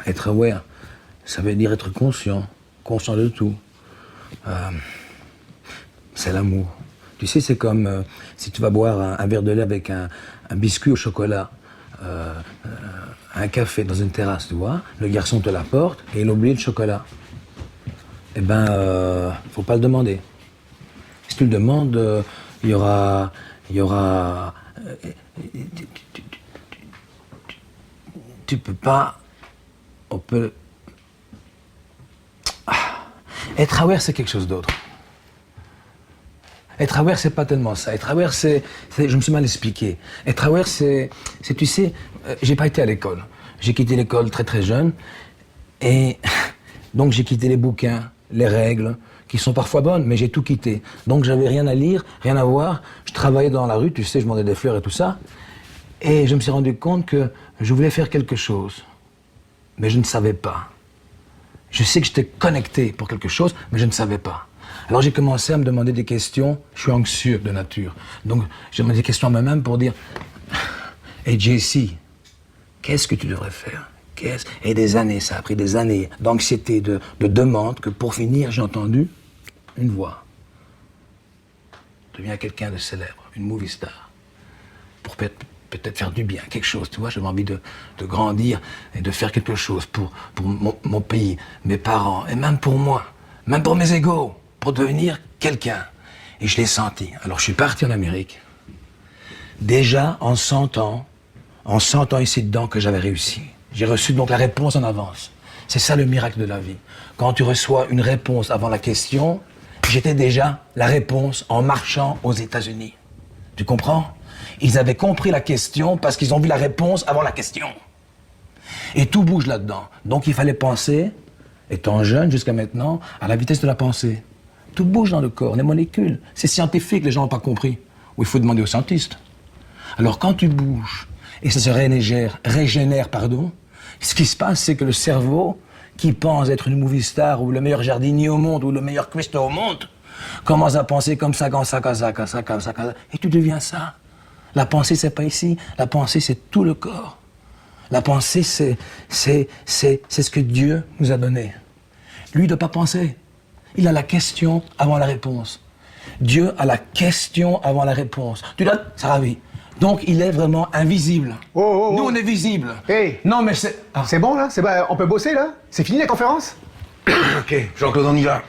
Être aware, ça veut dire être conscient, conscient de tout. C'est l'amour. Tu sais, c'est comme si tu vas boire un verre de lait avec un biscuit au chocolat, un café dans une terrasse, tu vois. Le garçon te l'apporte et il oublie le chocolat. Eh ben, faut pas le demander. Si tu le demandes, il y aura, tu peux pas, on peut. Être aware, c'est quelque chose d'autre. Être aware, c'est pas tellement ça. Être aware, je me suis mal expliqué. Être aware, c'est, tu sais, j'ai pas été à l'école. J'ai quitté l'école très très jeune. Et donc j'ai quitté les bouquins, les règles, qui sont parfois bonnes, mais j'ai tout quitté. Donc j'avais rien à lire, rien à voir. Je travaillais dans la rue, tu sais, je vendais des fleurs et tout ça. Et je me suis rendu compte que je voulais faire quelque chose. Mais je ne savais pas. Je sais que j'étais connecté pour quelque chose, mais je ne savais pas. Alors j'ai commencé à me demander des questions. Je suis anxieux de nature. Donc j'ai demandé des questions à moi-même pour dire « Hey JC, qu'est-ce que tu devrais faire ?» Et des années, ça a pris des années d'anxiété, de demande, que pour finir, j'ai entendu une voix. Deviens quelqu'un de célèbre, une movie star. Pour peut-être faire du bien, quelque chose, tu vois. J'avais envie de grandir et de faire quelque chose pour mon pays, mes parents, et même pour moi, même pour mes égaux, pour devenir quelqu'un. Et je l'ai senti. Alors je suis parti en Amérique. Déjà en sentant ici dedans que j'avais réussi. J'ai reçu donc la réponse en avance. C'est ça le miracle de la vie. Quand tu reçois une réponse avant la question, j'étais déjà la réponse en marchant aux États-Unis. Tu comprends? Ils avaient compris la question parce qu'ils ont vu la réponse avant la question. Et tout bouge là-dedans. Donc il fallait penser, étant jeune jusqu'à maintenant, à la vitesse de la pensée. Tout bouge dans le corps, les molécules. C'est scientifique, les gens n'ont pas compris. Ou il faut demander aux scientistes. Alors quand tu bouges, et ça se régénère, ce qui se passe, c'est que le cerveau, qui pense être une movie star, ou le meilleur jardinier au monde, ou le meilleur cuistot au monde, commence à penser comme ça, et tu deviens ça. La pensée, c'est pas ici. La pensée, c'est tout le corps. La pensée, c'est ce que Dieu nous a donné. Lui, il ne doit pas penser. Il a la question avant la réponse. Dieu a la question avant la réponse. Tu dois, ça ravit. Donc, il est vraiment invisible. Nous, on est visible. Hey. Non, mais c'est... Ah. C'est bon, là? On peut bosser, là? C'est fini, la conférence? Ok, Jean-Claude, on y va.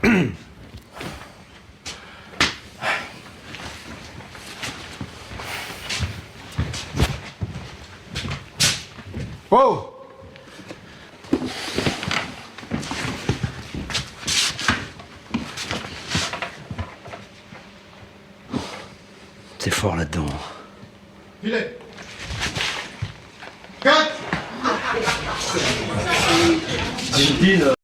Oh! C'est fort là-dedans. Il est. Cut! Gilles,